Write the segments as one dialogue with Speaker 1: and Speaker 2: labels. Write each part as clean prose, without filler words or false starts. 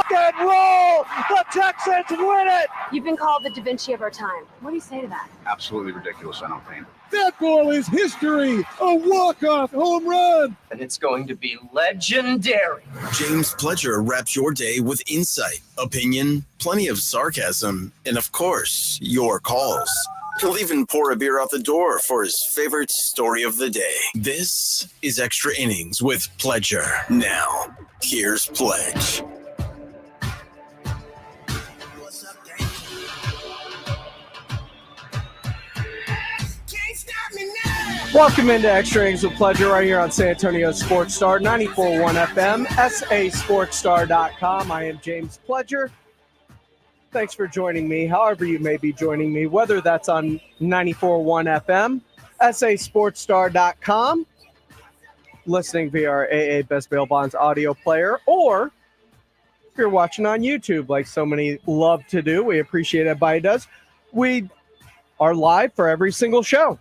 Speaker 1: rock and roll. The Texans win it.
Speaker 2: You've been called the Da Vinci of our time. What do you say to that?
Speaker 3: Absolutely ridiculous, I don't think.
Speaker 4: That goal is history. A walk-off home run.
Speaker 5: And it's going to be legendary.
Speaker 6: James Pledger wraps your day with insight, opinion, plenty of sarcasm, and of course, your calls. He'll even pour a beer out the door for his favorite story of the day. This is Extra Innings with Pledger. Now, here's Pledge.
Speaker 1: Welcome into Extra Innings with Pledger right here on San Antonio Sports Star, 94.1 FM, sasportstar.com. I am James Pledger. Thanks for joining me, however you may be joining me, whether that's on 94.1 FM, sasportstar.com, listening via our AA Best Bail Bonds audio player, or if you're watching on YouTube like so many love to do, we appreciate everybody does. We are live for every single show.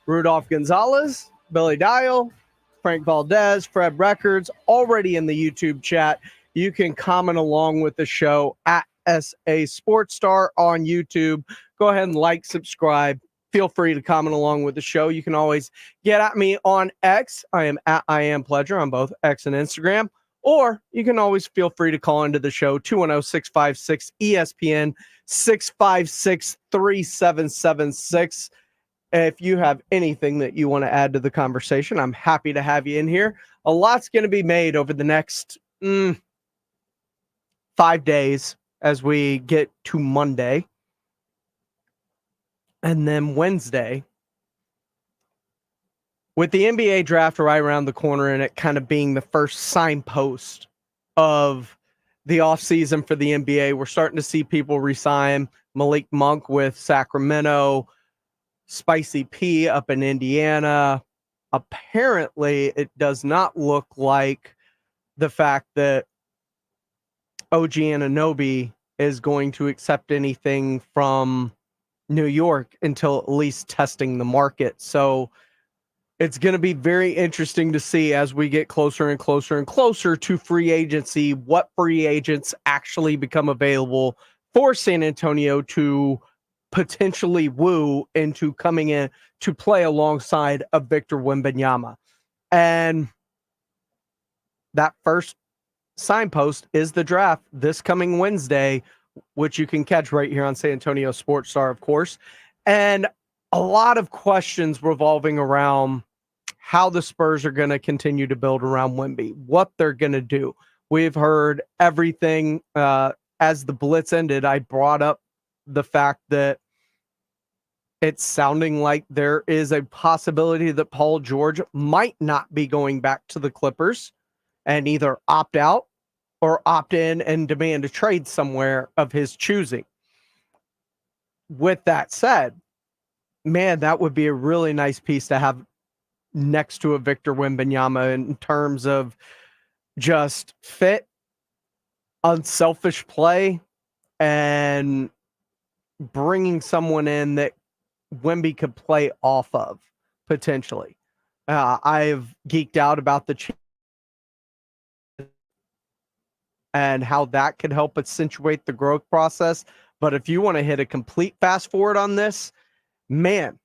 Speaker 1: Rudolph Gonzalez, Billy Dial, Frank Valdez, Fred Records, already in the YouTube chat. You can comment along with the show at SA Sports Star on YouTube. Go ahead and like, subscribe. Feel free to comment along with the show. You can always get at me on X. I am at I Am Pledger on both X and Instagram. Or you can always feel free to call into the show, 210-656-ESPN, 656-3776. If you have anything that you want to add to the conversation, I'm happy to have you in here. A lot's going to be made over the next 5 days as we get to Monday. And then Wednesday, with the NBA draft right around the corner and it kind of being the first signpost of the offseason for the NBA, we're starting to see people resign. Malik Monk with Sacramento, Spicy P up in Indiana. Apparently, it does not look like the fact that OG Anunoby is going to accept anything from New York until at least testing the market. So it's going to be very interesting to see as we get closer and closer and closer to free agency, what free agents actually become available for San Antonio to potentially woo into coming in to play alongside of Victor Wembanyama. And that first signpost is the draft this coming Wednesday, which you can catch right here on San Antonio Sports Star, of course. And a lot of questions revolving around how the Spurs are going to continue to build around Wemby, what they're going to do. We've heard everything. As the blitz ended, I brought up the fact that it's sounding like there is a possibility that Paul George might not be going back to the Clippers and either opt out or opt in and demand a trade somewhere of his choosing. With that said, man, that would be a really nice piece to have next to a Victor Wembanyama in terms of just fit, unselfish play, and bringing someone in that Wemby could play off of, potentially. I've geeked out about the and how that could help accentuate the growth process. But if you want to hit a complete fast forward on this, man,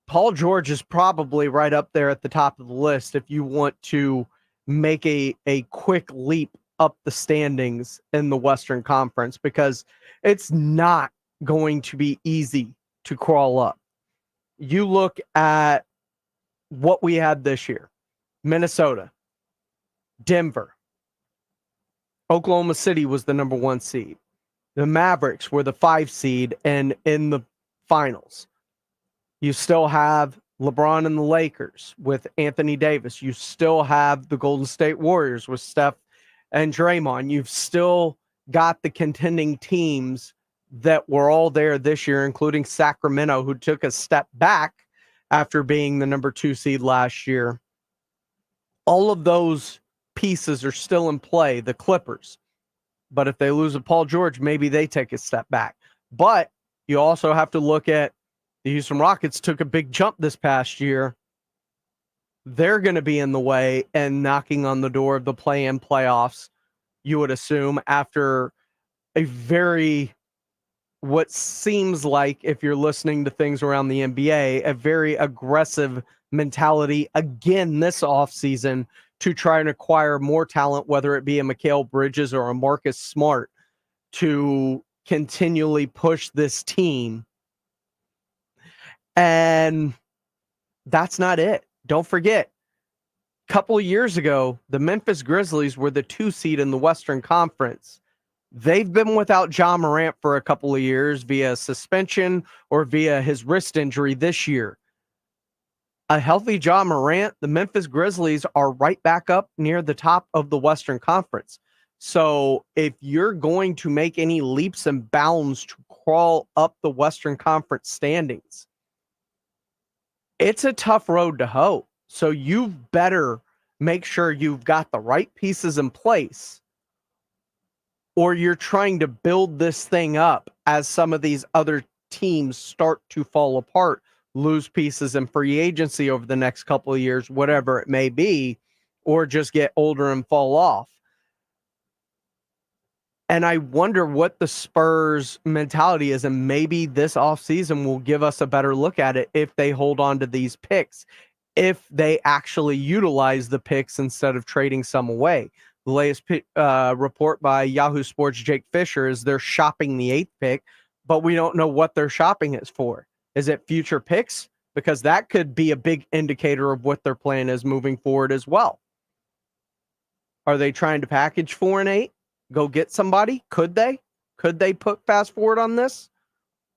Speaker 1: Paul George is probably right up there at the top of the list if you want to make a quick leap up the standings in the Western Conference, because it's not going to be easy to crawl up. You look at what we had this year: Minnesota, Denver, Oklahoma City was the number 1 seed. The Mavericks were the 5 seed and in the finals. You still have LeBron and the Lakers with Anthony Davis. You still have the Golden State Warriors with Steph and Draymond. You've still got the contending teams that were all there this year, including Sacramento, who took a step back after being the number 2 seed last year. All of those pieces are still in play, the Clippers. But if they lose a Paul George, maybe they take a step back. But you also have to look at the Houston Rockets took a big jump this past year. They're going to be in the way and knocking on the door of the play-in playoffs you would assume, after a very, what seems like, if you're listening to things around the NBA, a very aggressive mentality again this offseason to try and acquire more talent, whether it be a Mikal Bridges or a Marcus Smart, to continually push this team. And that's not it. Don't forget, a couple of years ago, the Memphis Grizzlies were the 2 seed in the Western Conference. They've been without Ja Morant for a couple of years via suspension or via his wrist injury this year. A healthy Ja Morant, the Memphis Grizzlies are right back up near the top of the Western Conference. So if you're going to make any leaps and bounds to crawl up the Western Conference standings, it's a tough road to hoe. So you better make sure you've got the right pieces in place, or you're trying to build this thing up as some of these other teams start to fall apart, lose pieces in free agency over the next couple of years, whatever it may be, or just get older and fall off. And I wonder what the Spurs mentality is, and maybe this offseason will give us a better look at it if they hold on to these picks, if they actually utilize the picks instead of trading some away. The latest report by Yahoo Sports' Jake Fisher is they're shopping the 8th pick, but we don't know what they're shopping it for. Is it future picks? Because that could be a big indicator of what their plan is moving forward as well. Are they trying to package 4 and 8? Go get somebody? Could they? Could they put fast forward on this?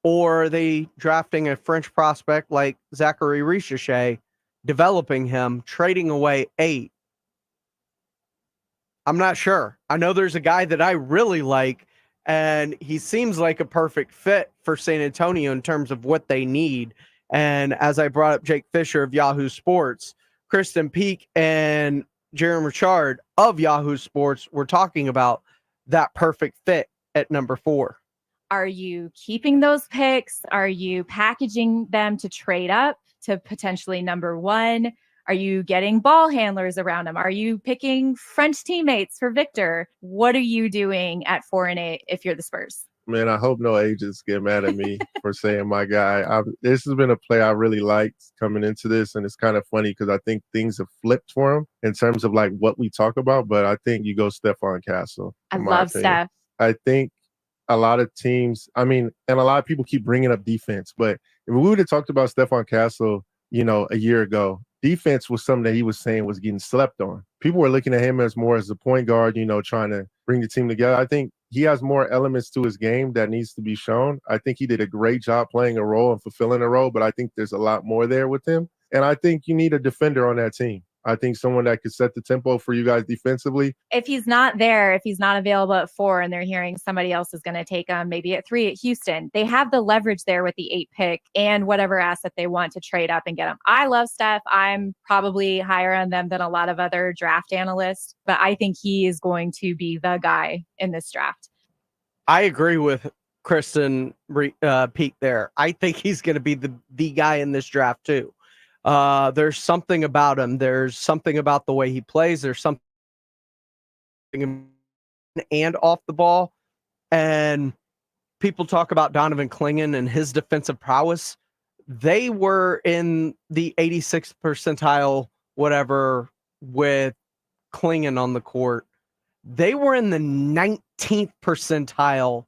Speaker 1: Or are they drafting a French prospect like Zachary Richeche, developing him, trading away 8? I'm not sure. I know there's a guy that I really like, and he seems like a perfect fit for San Antonio in terms of what they need. And as I brought up Jake Fisher of Yahoo Sports, Kristen Peak and Jeremy Richard of Yahoo Sports were talking about that perfect fit at number 4.
Speaker 7: Are you keeping those picks? Are you packaging them to trade up to potentially number 1? Are you getting ball handlers around them? Are you picking French teammates for Victor? What are you doing at 4 and 8 if you're the Spurs?
Speaker 8: Man, I hope no agents get mad at me for saying my guy. This has been a play I really liked coming into this, and it's kind of funny because I think things have flipped for him in terms of like what we talk about, but I think you go Stephon Castle.
Speaker 7: I love Steph.
Speaker 8: I think a lot of teams, and a lot of people keep bringing up defense, but if we would have talked about Stephon Castle, a year ago, defense was something that he was saying was getting slept on. People were looking at him as more as a point guard, trying to bring the team together. I think he has more elements to his game that needs to be shown. I think he did a great job playing a role and fulfilling a role, but I think there's a lot more there with him. And I think you need a defender on that team. I think someone that could set the tempo for you guys defensively.
Speaker 7: If he's not there, if he's not available at 4 and they're hearing somebody else is going to take him, maybe at 3 at Houston, they have the leverage there with the 8 pick and whatever asset they want to trade up and get him. I love Steph. I'm probably higher on them than a lot of other draft analysts, but I think he is going to be the guy in this draft.
Speaker 1: I agree with Kristen Peak there. I think he's going to be the guy in this draft too. There's something about him. There's something about the way he plays. There's something and off the ball. And people talk about Donovan Clingan and his defensive prowess. They were in the 86th percentile, whatever, with Clingan on the court. They were in the 19th percentile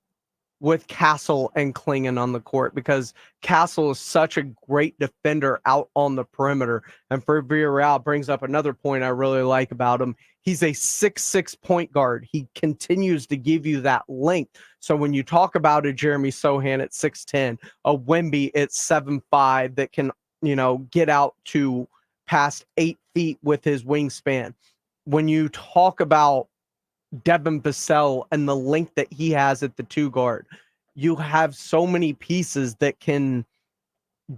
Speaker 1: with Castle and Clingan on the court, because Castle is such a great defender out on the perimeter. And for Villarreal brings up another point I really like about him. He's a 6'6" point guard. He continues to give you that length. So when you talk about a Jeremy Sohan at 6'10", a Wemby at 7'5", that can, get out to past 8 feet with his wingspan. When you talk about Devin Vassell and the length that he has at the 2 guard, you have so many pieces that can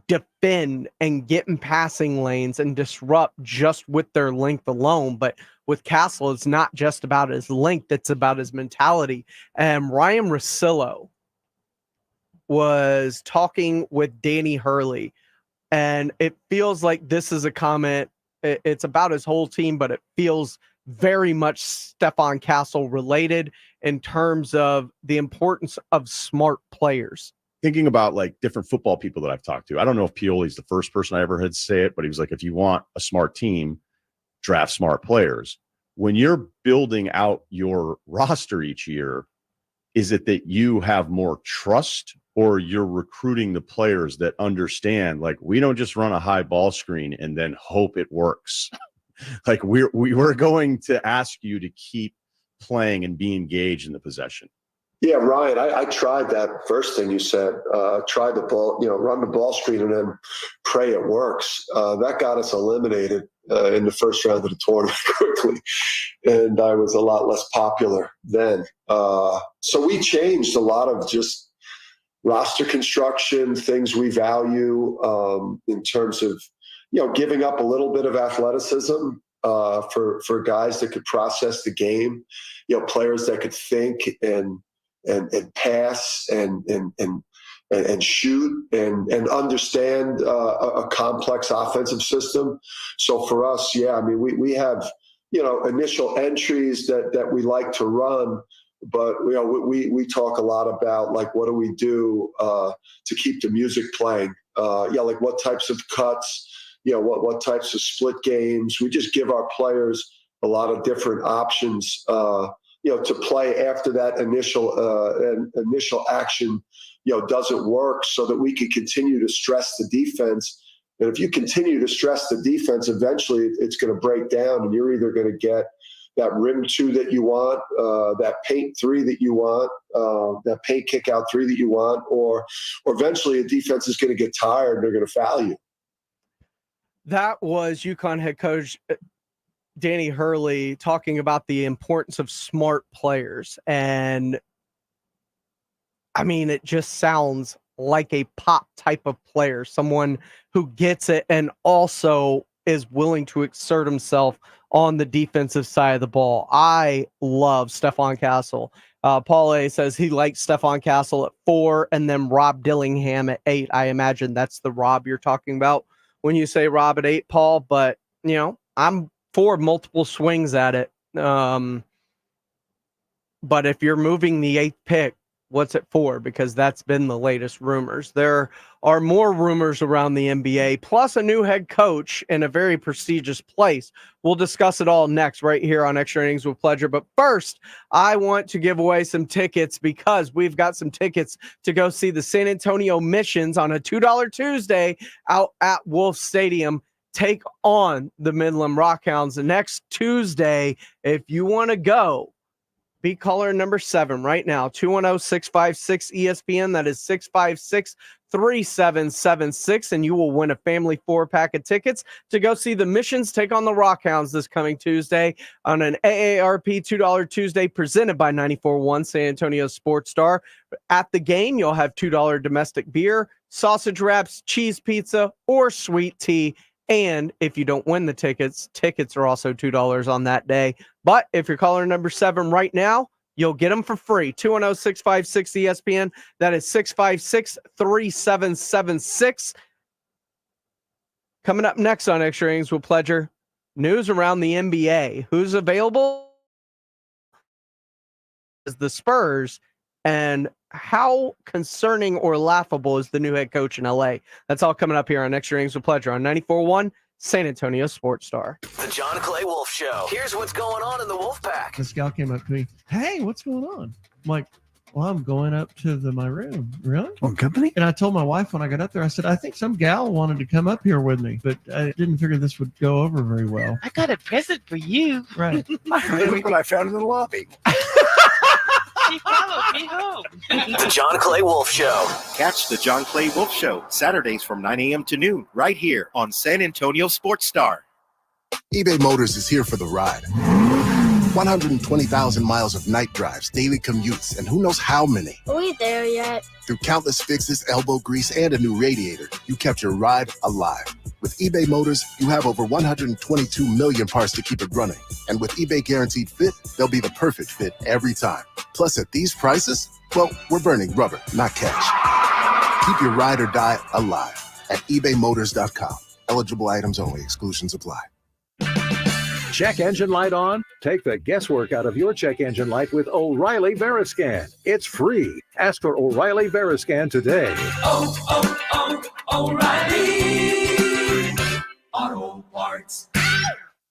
Speaker 1: defend and get in passing lanes and disrupt just with their length alone. But with Castle, it's not just about his length, it's about his mentality. And Ryan Russillo was talking with Danny Hurley, and it feels like this is a comment. It's about his whole team, but it feels very much Stephon Castle related in terms of the importance of smart players.
Speaker 9: Thinking about like different football people that I've talked to, I don't know if Pioli's the first person I ever heard say it, but he was like, if you want a smart team, draft smart players. When you're building out your roster each year, is it that you have more trust, or you're recruiting the players that understand, like, we don't just run a high ball screen and then hope it works. Like we're going to ask you to keep playing and be engaged in the possession.
Speaker 10: Yeah, Ryan, I tried that first thing you said. Try the ball, run the ball screen and then pray it works. That got us eliminated in the first round of the tournament quickly, and I was a lot less popular then. So we changed a lot of just roster construction, things we value in terms of, giving up a little bit of athleticism for guys that could process the game, players that could think and pass and shoot and understand a complex offensive system. So for us, we have, initial entries that we like to run, but we talk a lot about, like, what do we do to keep the music playing? Like what types of cuts, what types of split games. We just give our players a lot of different options to play after that initial action, doesn't work, so that we can continue to stress the defense. And if you continue to stress the defense, eventually it's going to break down, and you're either going to get that rim 2 that you want, that paint 3 that you want, that paint kick out 3 that you want, or eventually a defense is going to get tired and they're going to foul you.
Speaker 1: That was UConn head coach Danny Hurley talking about the importance of smart players. And I mean, it just sounds like a Pop type of player, someone who gets it and also is willing to exert himself on the defensive side of the ball. I love Stephon Castle. Paul A says he likes Stephon Castle at 4 and then Rob Dillingham at 8. I imagine that's the Rob you're talking about when you say Rob at 8, Paul, but I'm for multiple swings at it. But if you're moving the 8th pick, what's it for? Because that's been the latest rumors. There are more rumors around the NBA, plus a new head coach in a very prestigious place. We'll discuss it all next right here on Extra Innings with Pleasure. But first, I want to give away some tickets, because we've got some tickets to go see the San Antonio Missions on a $2 Tuesday out at Wolf Stadium take on the Midland Rockhounds the next Tuesday. If you want to go, be caller number 7 right now, 210-656-ESPN. That is 656-3776, and you will win a family 4-pack of tickets to go see the Missions take on the Rockhounds this coming Tuesday on an AARP $2 Tuesday presented by 94.1 San Antonio Sports Star. At the game, you'll have $2 domestic beer, sausage wraps, cheese pizza, or sweet tea. And if you don't win the tickets are also $2 on that day. But if you're caller number 7 right now, you'll get them for free. 210-656-ESPN. That is 656-3776. Coming up next on Extra Innings with Pleasure, news around the NBA. Who's available is the Spurs, and how concerning or laughable is the new head coach in LA? That's all coming up here on Extra Innings with Pleasure on 94.1 San Antonio Sports Star.
Speaker 11: The John Clay Wolf Show. Here's what's going on in the Wolf Pack.
Speaker 12: This gal came up to me. Hey, what's going on? I'm like, well, I'm going up to my room. Really?
Speaker 13: On company?
Speaker 12: And I told my wife when I got up there, I said, I think some gal wanted to come up here with me, but I didn't figure this would go over very well.
Speaker 14: I got a present for you.
Speaker 12: Right.
Speaker 13: Look what I found in the lobby.
Speaker 14: She followed me home.
Speaker 11: The John Clay Wolf Show.
Speaker 15: Catch the John Clay Wolf Show Saturdays from 9 a.m. to noon right here on San Antonio Sports Star.
Speaker 16: eBay Motors is here for the ride. 120,000 miles of night drives, daily commutes, and who knows how many.
Speaker 17: Are we there yet?
Speaker 16: Through countless fixes, elbow grease, and a new radiator, you kept your ride alive. With eBay Motors, you have over 122 million parts to keep it running. And with eBay Guaranteed Fit, they'll be the perfect fit every time. Plus, at these prices, well, we're burning rubber, not cash. Keep your ride or die alive at ebaymotors.com. Eligible items only. Exclusions apply.
Speaker 17: Check engine light on? Take the guesswork out of your check engine light with O'Reilly Veriscan. It's free. Ask for O'Reilly Veriscan today.
Speaker 11: O'Reilly Auto Parts.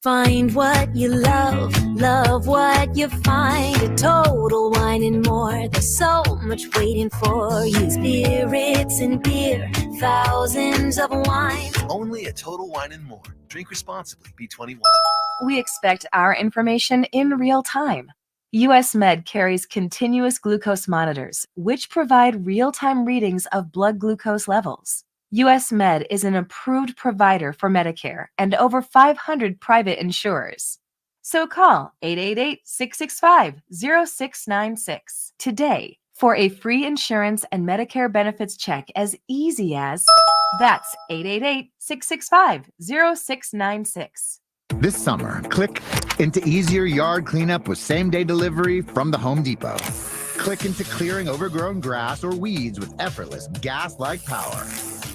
Speaker 18: Find what you love, love what you find. A Total Wine and More. There's so much waiting for you. Spirits and beer, thousands of wines.
Speaker 19: Only at Total Wine and More. Drink responsibly. Be 21.
Speaker 20: We expect our information in real time. US Med carries continuous glucose monitors, which provide real-time readings of blood glucose levels. US Med is an approved provider for Medicare and over 500 private insurers. So call 888-665-0696 today for a free insurance and Medicare benefits check as easy as that's 888-665-0696.
Speaker 21: This summer, click into easier yard cleanup with same-day delivery from the Home Depot. Click into clearing overgrown grass or weeds with effortless gas-like power.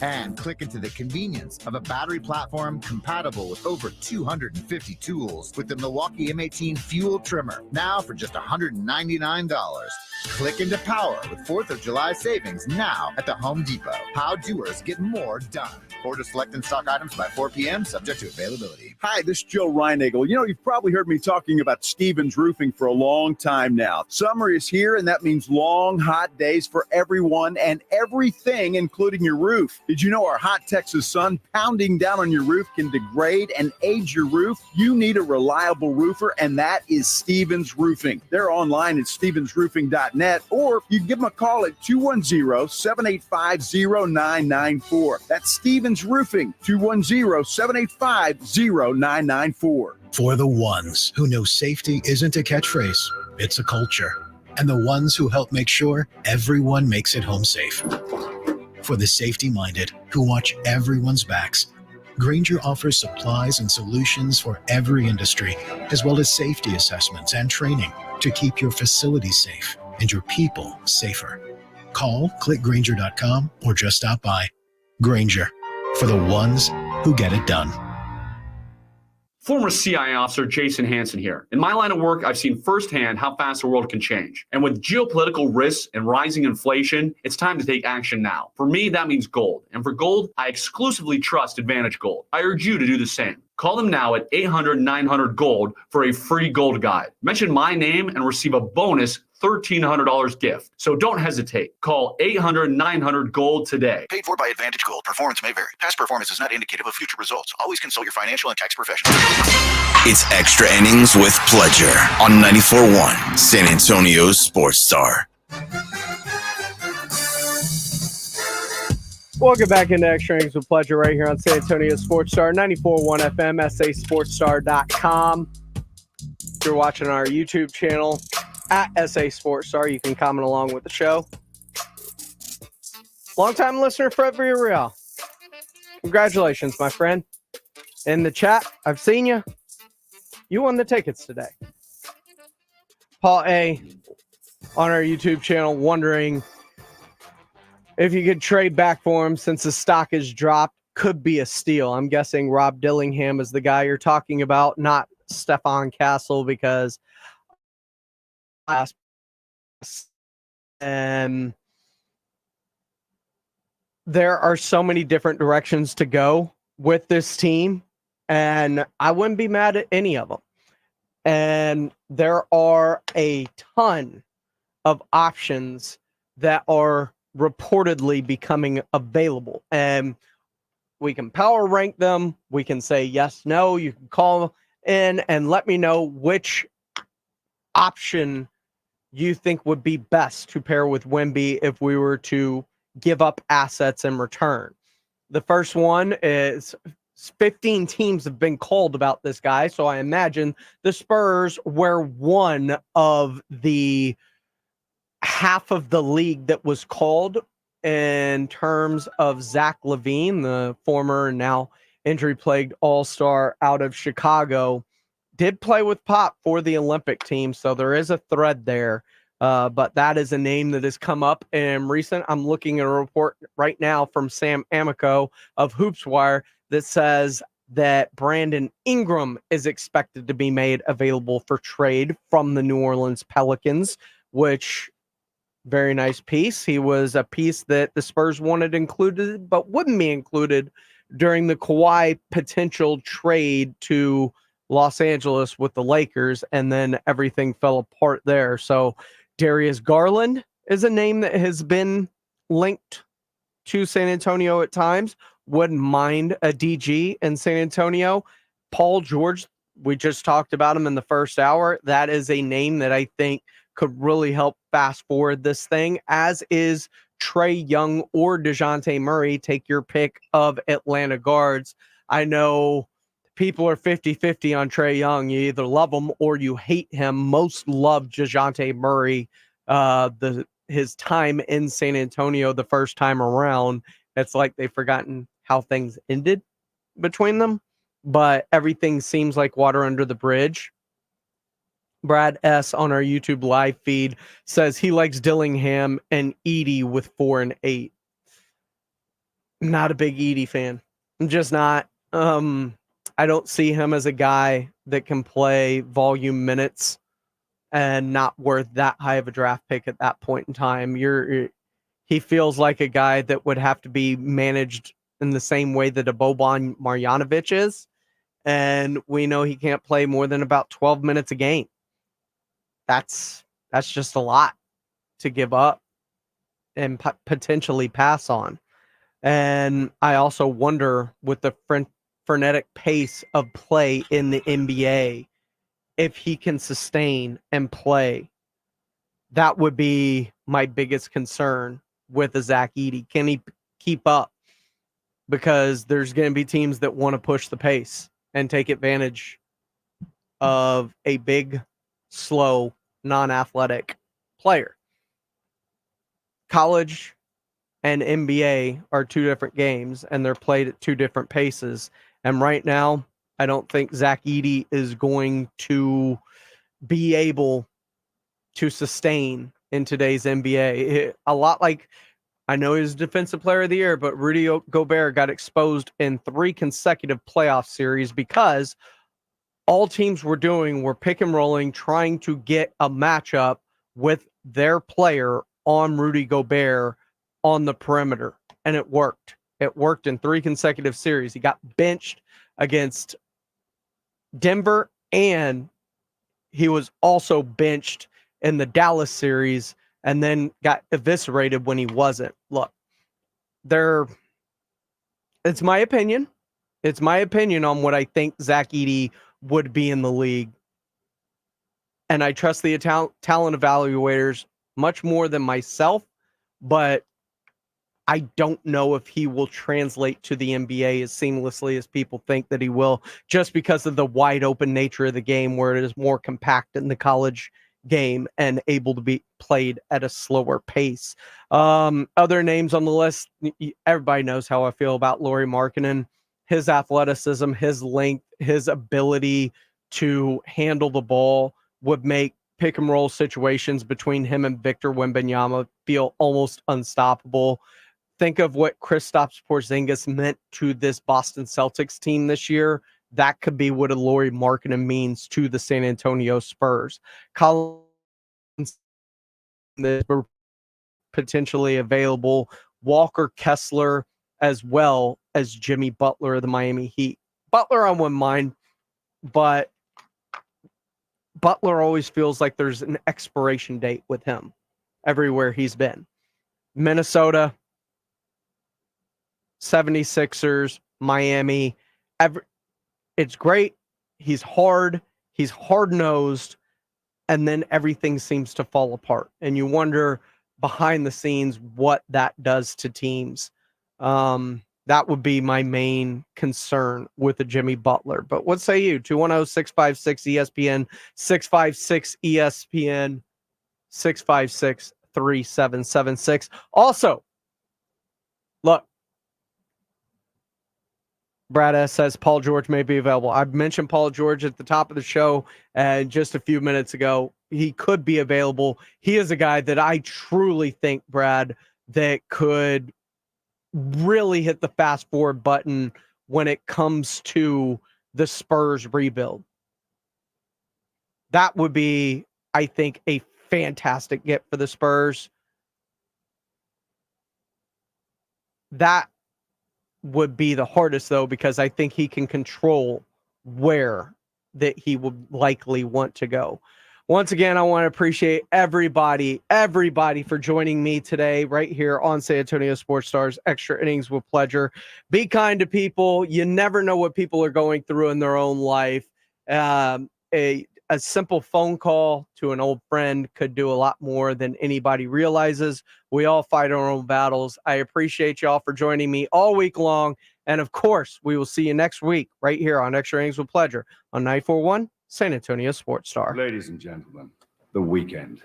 Speaker 21: And click into the convenience of a battery platform compatible with over 250 tools with the Milwaukee M18 fuel trimmer, now for just $199. Click into power with 4th of July savings now at the Home Depot. How doers get more done. Order select and stock items by 4 p.m. subject to availability.
Speaker 22: Hi, this is Joe Reinagle. You know, you've probably heard me talking about Stevens Roofing for a long time now. Summer is here, and that means long, hot days for everyone and everything, including your roof. Did you know our hot Texas sun pounding down on your roof can degrade and age your roof? You need a reliable roofer, and that is Stevens Roofing. They're online at stevensroofing.net, or you can give them a call at 210-785-0994. That's Stevens Roofing, 210-785-0994.
Speaker 23: For the ones who know safety isn't a catchphrase, it's a culture. And the ones who help make sure everyone makes it home safe. For the safety-minded who watch everyone's backs, Grainger offers supplies and solutions for every industry, as well as safety assessments and training to keep your facilities safe and your people safer. Call, click Grainger.com, or just stop by. Grainger, for the ones who get it done.
Speaker 24: Former CIA officer Jason Hansen here. In my line of work, I've seen firsthand how fast the world can change. And with geopolitical risks and rising inflation, it's time to take action now. For me, that means gold. And for gold, I exclusively trust Advantage Gold. I urge you to do the same. Call them now at 800-900-GOLD for a free gold guide. Mention my name and receive a bonus $1,300 gift. So don't hesitate. Call 800-900-GOLD today.
Speaker 25: Paid for by Advantage Gold. Performance may vary. Past performance is not indicative of future results. Always consult your financial and tax professional.
Speaker 6: It's Extra Innings with Pledger on 94.1 San Antonio's Sports Star.
Speaker 1: Welcome back into Extra Innings with Pledger right here on San Antonio Sports Star, 94.1 FM, sasportstar.com. If you're watching our YouTube channel at SA Sports Star, you can comment along with the show. Longtime listener Fred Villarreal. Congratulations, my friend. In the chat, I've seen you. You won the tickets today. Paul A. on our YouTube channel wondering if you could trade back for him since the stock has dropped. Could be a steal. I'm guessing Rob Dillingham is the guy you're talking about, not Stefan Castle, because there are so many different directions to go with this team, and I wouldn't be mad at any of them. And there are a ton of options that are reportedly becoming available, and we can power rank them. We can say yes, no. You can call in and let me know which option you think would be best to pair with Wemby if we were to give up assets in return. The first one is 15 teams have been called about this guy, so I imagine the Spurs were one of the half of the league that was called in terms of Zach LaVine, the former and now injury-plagued all-star out of Chicago, did play with Pop for the Olympic team, so there is a thread there. But that is a name that has come up in recent. I'm looking at a report right now from Sam Amico of HoopsWire that says that Brandon Ingram is expected to be made available for trade from the New Orleans Pelicans, which very nice piece. He was a piece that the Spurs wanted included, but wouldn't be included during the Kawhi potential trade to Los Angeles with the Lakers, and then everything fell apart there. So Darius Garland is a name that has been linked to San Antonio at times. Wouldn't mind a DG in San Antonio. Paul George, we just talked about him in the first hour. That is a name that I think could really help fast forward this thing, as is Trae Young or DeJounte Murray. Take your pick of Atlanta guards. I know people are 50-50 on Trae Young. You either love him or you hate him. Most love DeJounte Murray. His time in San Antonio the first time around, it's like they've forgotten how things ended between them. But everything seems like water under the bridge. Brad S. on our YouTube live feed says he likes Dillingham and Edey with 4 and 8. Not a big Edey fan. I'm just not. I don't see him as a guy that can play volume minutes and not worth that high of a draft pick at that point in time. He feels like a guy that would have to be managed in the same way that a Boban Marjanovic is. And we know he can't play more than about 12 minutes a game. That's just a lot to give up and potentially pass on. And I also wonder, with the frenetic pace of play in the NBA, if he can sustain and play. That would be my biggest concern with a Zach Edey. Can he keep up? Because there's going to be teams that want to push the pace and take advantage of a big, slow, non-athletic player. College and NBA are two different games, and they're played at two different paces. And right now, I don't think Zach Edey is going to be able to sustain in today's NBA. A lot like, I know he's Defensive Player of the Year, but Rudy Gobert got exposed in 3 consecutive playoff series because all teams were doing were pick and rolling, trying to get a matchup with their player on Rudy Gobert on the perimeter. And it worked. It worked in 3 consecutive series. He got benched against Denver, and he was also benched in the Dallas series and then got eviscerated when he wasn't. Look, it's my opinion. It's my opinion on what I think Zach Edey would be in the league. And I trust the talent evaluators much more than myself, but I don't know if he will translate to the NBA as seamlessly as people think that he will, just because of the wide open nature of the game, where it is more compact in the college game and able to be played at a slower pace. Other names on the list, everybody knows how I feel about Lauri Markkanen. His athleticism, his length, his ability to handle the ball would make pick and roll situations between him and Victor Wembanyama feel almost unstoppable. Think of what Kristaps Porzingis meant to this Boston Celtics team this year. That could be what a Lauri Markkanen means to the San Antonio Spurs. Collins were potentially available. Walker Kessler, as well as Jimmy Butler of the Miami Heat. Butler I wouldn't mind, but Butler always feels like there's an expiration date with him everywhere he's been. Minnesota, 76ers, Miami. It's great. He's hard-nosed, and then everything seems to fall apart. And you wonder behind the scenes what that does to teams. That would be my main concern with the Jimmy Butler. But what say you? 210-656-ESPN, 656-ESPN, 656-3776. Also, look, Brad S. says Paul George may be available. I've mentioned Paul George at the top of the show, and just a few minutes ago, he could be available. He is a guy that I truly think, Brad, that could really hit the fast forward button when it comes to the Spurs rebuild. That would be, I think, a fantastic get for the Spurs. That would be the hardest, though, because I think he can control where that he would likely want to go. Once again, I want to appreciate everybody for joining me today right here on San Antonio Sports Stars Extra Innings with Pleasure. Be kind to people. You never know what people are going through in their own life. A simple phone call to an old friend could do a lot more than anybody realizes. We all fight our own battles. I appreciate y'all for joining me all week long. And of course, we will see you next week right here on Extra Innings with Pleasure on 941 San Antonio Sports Star.
Speaker 2: Ladies and gentlemen, the weekend.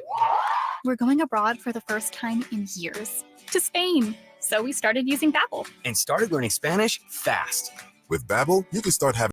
Speaker 3: We're going abroad for the first time in years to Spain. So we started using Babbel
Speaker 4: and started learning Spanish fast.
Speaker 5: With Babbel, you can start having